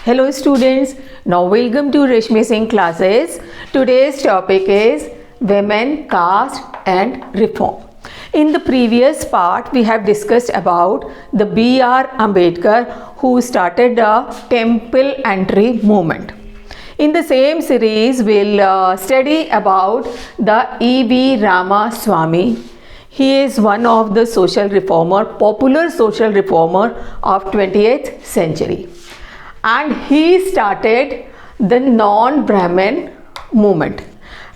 Hello students, now welcome to Reshmi Singh classes. Today's topic is women, caste and reform. In the previous part we have discussed about the B.R. Ambedkar who started the temple entry movement. In the same series we'll study about the E.V. Ramaswamy. He is one of the social reformer, popular social reformer of 20th century. And he started the non-Brahmin movement.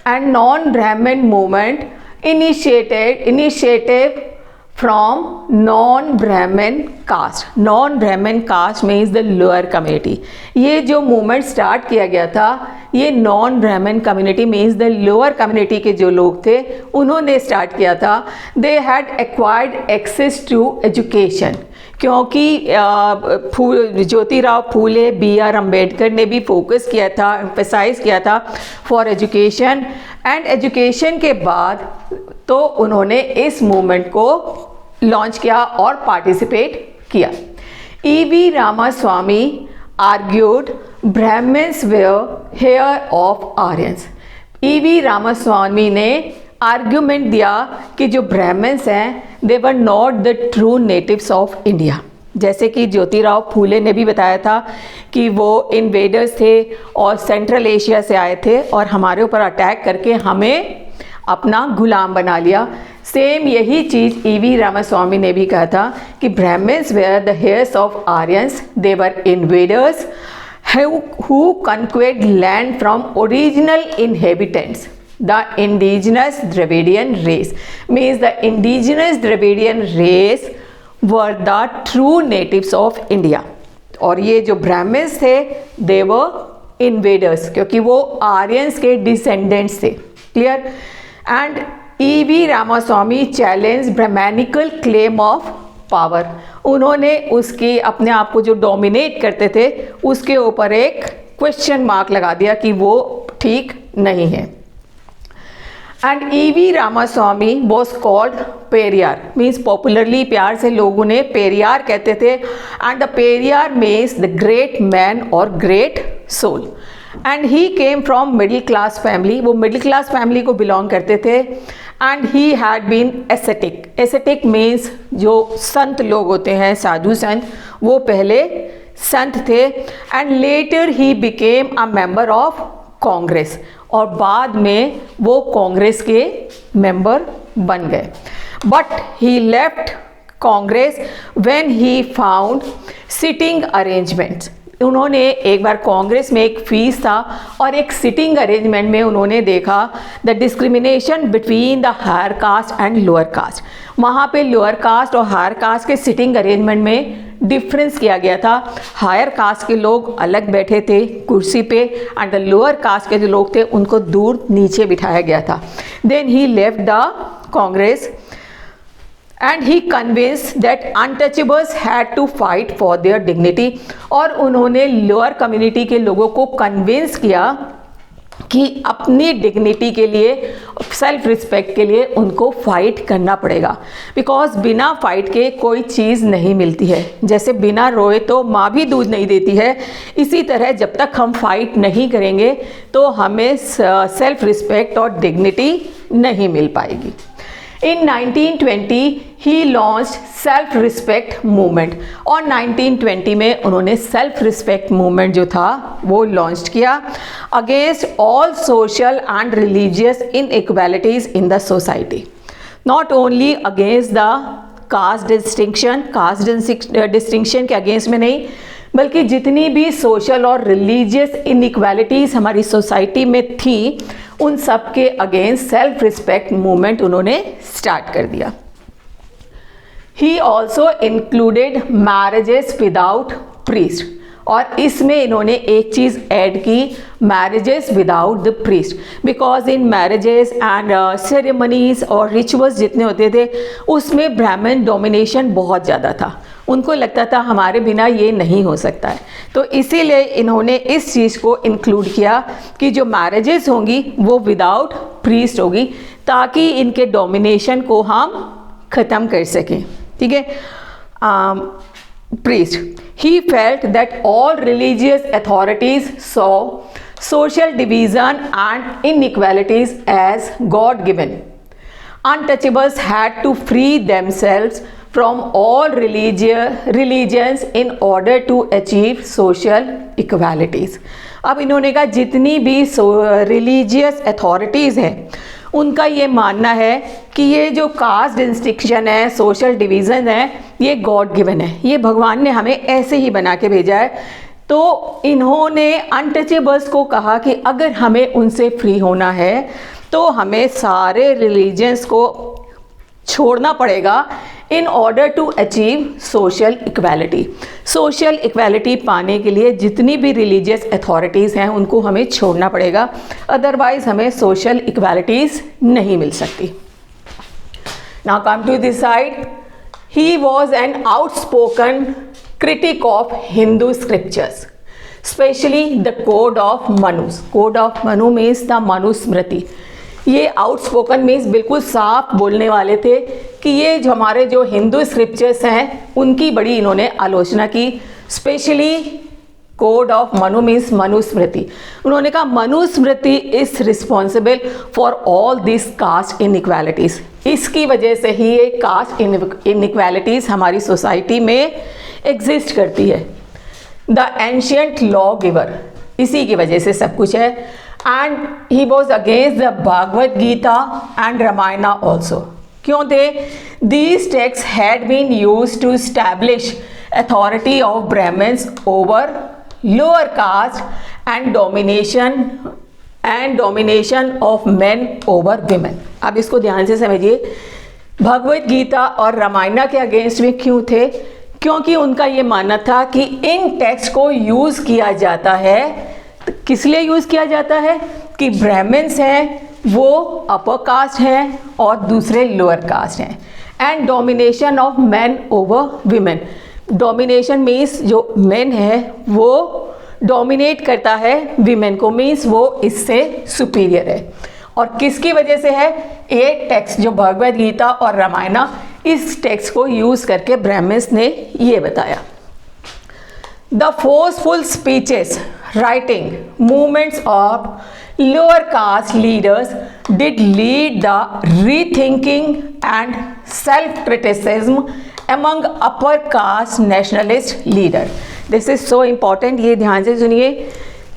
And non-Brahmin movement initiative from non-Brahmin caste. Non-Brahmin caste means the lower community. ये जो movement start किया गया था, ये non-Brahmin community means the lower community के जो लोग थे, उन्होंने start किया था. They had acquired access to education. क्योंकि ज्योतिराव फूले, B.R. अम्बेडकर ने भी फोकस किया था, एम्फेसाइज किया था फॉर एजुकेशन. एंड एजुकेशन के बाद तो उन्होंने इस मूवमेंट को लॉन्च किया और पार्टिसिपेट किया. E.V. Ramaswamy argued Brahmins were heir of Aryans. E.V. Ramaswamy ने आर्ग्यूमेंट दिया कि जो ब्राह्मण्स हैं they were not the true natives of India. जैसे कि ज्योतिराव फूले ने भी बताया था कि वो इन्वेडर्स थे और सेंट्रल एशिया से आए थे और हमारे ऊपर अटैक करके हमें अपना गुलाम बना लिया. सेम यही चीज़ E.V. रामास्वामी ने भी कहा था कि Brahmins were the heirs of Aryans, they were invaders who conquered land from original inhabitants. The indigenous Dravidian race means the indigenous Dravidian race were the true natives of India. और ये जो Brahmins थे they were invaders क्योंकि वो Aryans के descendants थे. Clear. And E.V. Ramaswamy challenge Brahminical claim of power. उन्होंने उसकी अपने आप को जो डोमिनेट करते थे उसके ऊपर एक क्वेश्चन मार्क लगा दिया कि वो ठीक नहीं है. And E.V. Ramaswamy was called Periyar, means popularly प्यार से लोग उन्हें पेरियार कहते थे. And the Periyar means the great man और great soul. And he came from middle class family. वो मिडिल क्लास फैमिली को बिलोंग करते थे. And he had been ascetic. Ascetic means जो संत लोग होते हैं, साधु संत, वो पहले संत थे. And later he became a member of Congress और बाद में वो कांग्रेस के मेंबर बन गए. But he left Congress when he found sitting arrangements. उन्होंने एक बार कांग्रेस में एक फीस था और एक सिटिंग अरेंजमेंट में उन्होंने देखा the discrimination between the higher caste and lower caste. वहाँ पे लोअर कास्ट और हायर कास्ट के सिटिंग अरेंजमेंट में डिफरेंस किया गया था. हायर कास्ट के लोग अलग बैठे थे कुर्सी पे एंड द लोअर कास्ट के जो लोग थे उनको दूर नीचे बिठाया गया था. Then he left the Congress and he convinced that untouchables had to fight for their dignity. और उन्होंने लोअर कम्युनिटी के लोगों को कन्विंस किया कि अपनी डिग्निटी के लिए, सेल्फ रिस्पेक्ट के लिए उनको फाइट करना पड़ेगा. बिकॉज बिना फाइट के कोई चीज़ नहीं मिलती है. जैसे बिना रोए तो माँ भी दूध नहीं देती है, इसी तरह जब तक हम फाइट नहीं करेंगे तो हमें सेल्फ रिस्पेक्ट और डिग्निटी नहीं मिल पाएगी. In 1920 he launched self respect movement और 1920 में उन्होंने self respect movement जो था वो लॉन्च किया against all social and religious inequalities in the society. Not only against the caste distinction के अगेंस्ट में नहीं, बल्कि जितनी भी सोशल और रिलीजियस इनइक्वालिटीज़ हमारी सोसाइटी में थी उन सब के अगेंस्ट सेल्फ रिस्पेक्ट मूवमेंट उन्होंने स्टार्ट कर दिया. He also included marriages without priest और इसमें इन्होंने एक चीज़ ऐड की, marriages without the priest. Because in marriages and ceremonies और रिचुअल्स जितने होते थे उसमें ब्राह्मण डोमिनेशन बहुत ज़्यादा था. उनको लगता था हमारे बिना ये नहीं हो सकता है. तो इसीलिए इन्होंने इस चीज़ को इंक्लूड किया कि जो मैरिजेस होंगी वो विदाउट प्रीस्ट होगी ताकि इनके डोमिनेशन को हम ख़त्म कर सकें. ठीक है. priest. He felt that all religious authorities saw social division and inequalities as God given. Untouchables had to free themselves from all religions in order to achieve social equalities. अब इन्होंने कहा जितनी भी रिलीजियस अथॉरिटीज़ हैं उनका ये मानना है कि ये जो कास्ट डिस्टिंक्शन है, सोशल डिवीज़न है, ये गॉड गिवन है, ये भगवान ने हमें ऐसे ही बना के भेजा है। तो इन्होंने अनटचेबल्स को कहा कि अगर हमें उनसे फ्री होना है तो हमें सारे रिलीजन्स को छोड़ना पड़ेगा in order to achieve social equality. Social equality पाने के लिए जितनी भी रिलीजियस अथॉरिटीज़ हैं उनको हमें छोड़ना पड़ेगा, अदरवाइज हमें सोशल इक्वालिटीज़ नहीं मिल सकती। Now come to this side, he was an outspoken critic of Hindu scriptures, especially the Code of Manus. Code of Manu means the Manusmriti. ये आउटस्पोकन मीन्स बिल्कुल साफ बोलने वाले थे कि ये जो हमारे जो हिंदू स्क्रिप्चर्स हैं उनकी बड़ी इन्होंने आलोचना की। Specially code of Manu means Manusmriti. उन्होंने कहा Manusmriti is responsible for all this caste inequalities. इसकी वजह से ही ये कास्ट इनइक्वालिटीज़ हमारी सोसाइटी में एग्जिस्ट करती है। द एंशियंट लॉ गिवर, इसी की वजह से सब कुछ है। And he was against the Bhagavad Gita and Ramayana also. क्यों थे? These texts had been use to establish authority of Brahmins over lower caste and domination of men over women. अब इसको ध्यान से समझिए, भगवत गीता और रामायणा के अगेंस्ट में क्यों थे? क्योंकि उनका ये मानना था कि इन टेक्स्ट को यूज़ किया जाता है, तो किस लिए यूज़ किया जाता है कि ब्राह्मण्स हैं वो अपर कास्ट हैं और दूसरे लोअर कास्ट हैं। And domination of man over women, domination means जो मेन है वो डोमिनेट करता है विमेन को, मीन्स वो इससे सुपीरियर है। और किसकी वजह से है? एक टेक्स्ट जो भगवद गीता और रामायणा, इस टेक्स्ट को यूज करके ब्राह्मण्स ने ये बताया। The forceful speeches, writing, movements of lower caste leaders did lead the rethinking and self criticism among upper caste nationalist leader. This is so important, ये ध्यान से सुनिए।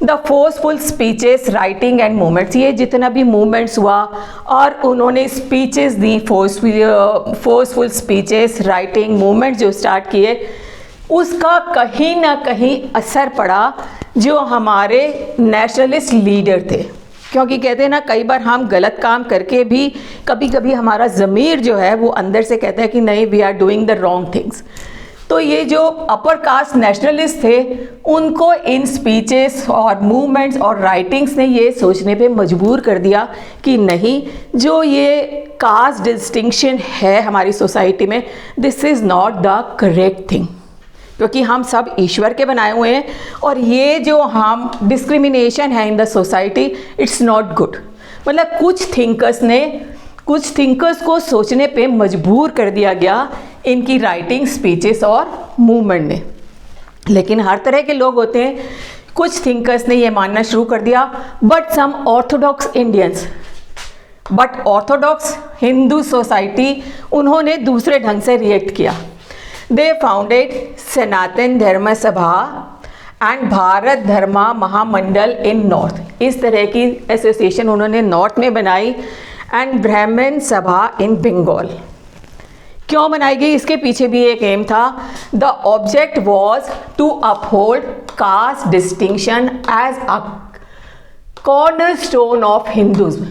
The forceful speeches, writing and movements, ये जितना भी movements हुआ और उन्होंने स्पीचेस दी, फोर्सफुल स्पीचेस, राइटिंग, मूवमेंट्स जो स्टार्ट किए, उसका कहीं ना कहीं असर पड़ा जो हमारे नेशनलिस्ट लीडर थे। क्योंकि कहते हैं ना, कई बार हम गलत काम करके भी कभी कभी हमारा ज़मीर जो है वो अंदर से कहता है कि नहीं, we are doing the wrong things. तो ये जो अपर कास्ट नेशनलिस्ट थे उनको इन स्पीचेस और मूवमेंट्स और राइटिंग्स ने ये सोचने पे मजबूर कर दिया कि नहीं, जो ये कास्ट डिस्टिंक्शन है हमारी सोसाइटी में, this is not the correct thing. क्योंकि हम सब ईश्वर के बनाए हुए हैं और ये जो हम डिस्क्रिमिनेशन है in the society, it's not good. मतलब कुछ थिंकर्स को सोचने पे मजबूर कर दिया गया इनकी राइटिंग, स्पीचेस और मूवमेंट ने। लेकिन हर तरह के लोग होते हैं, कुछ थिंकर्स ने ये मानना शुरू कर दिया, but some orthodox Hindu society, उन्होंने दूसरे ढंग से रिएक्ट किया। They founded Sanatan Dharma Sabha and Bharat Dharma Mahamandal in north. इस तरह की एसोसिएशन उन्होंने नॉर्थ में बनाई। एंड ब्राह्मण सभा इन बंगाल। क्यों बनाई गई? इसके पीछे भी एक एम था। The object was to uphold caste distinction as a cornerstone of Hinduism.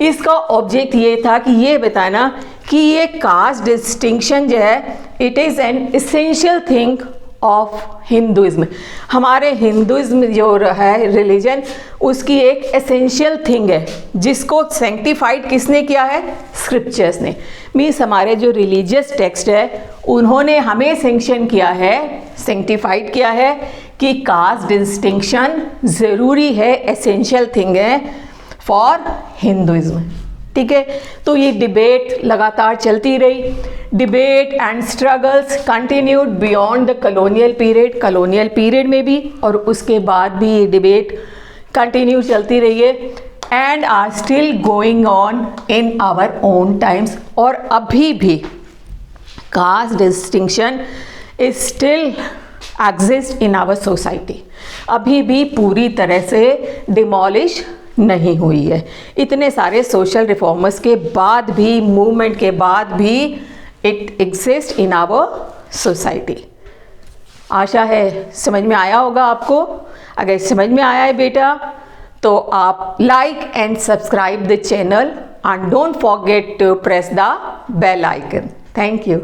इसका ऑब्जेक्ट ये था कि ये बताना कि ये कास्ट डिस्टिंक्शन जो है, it is an essential thing of Hinduism. हमारे हिंदुइज्म जो है रिलीजन, उसकी एक एसेंशियल थिंग है जिसको सेंक्टिफाइड किसने किया है? स्क्रिप्चर्स ने। मीन्स हमारे जो रिलीजियस टेक्स्ट है उन्होंने हमें सेंक्शन किया है, सेंक्टिफाइड किया है कि कास्ट डिस्टिंक्शन ज़रूरी है, एसेंशियल थिंग है फॉर हिंदुइज्म। ठीक है। तो ये डिबेट लगातार चलती रही, debate and struggles continued beyond the colonial period में भी, और उसके बाद भी ये डिबेट कंटिन्यू चलती रही है, and are still going on in our own times. और अभी भी caste distinction is still exist in our society, अभी भी पूरी तरह से डिमोलिश नहीं हुई है। इतने सारे सोशल रिफॉर्मर्स के बाद भी, मूवमेंट के बाद भी it exist in our society. आशा है समझ में आया होगा आपको। अगर समझ में आया है बेटा तो आप like and subscribe the channel and don't forget to press the bell icon. Thank you.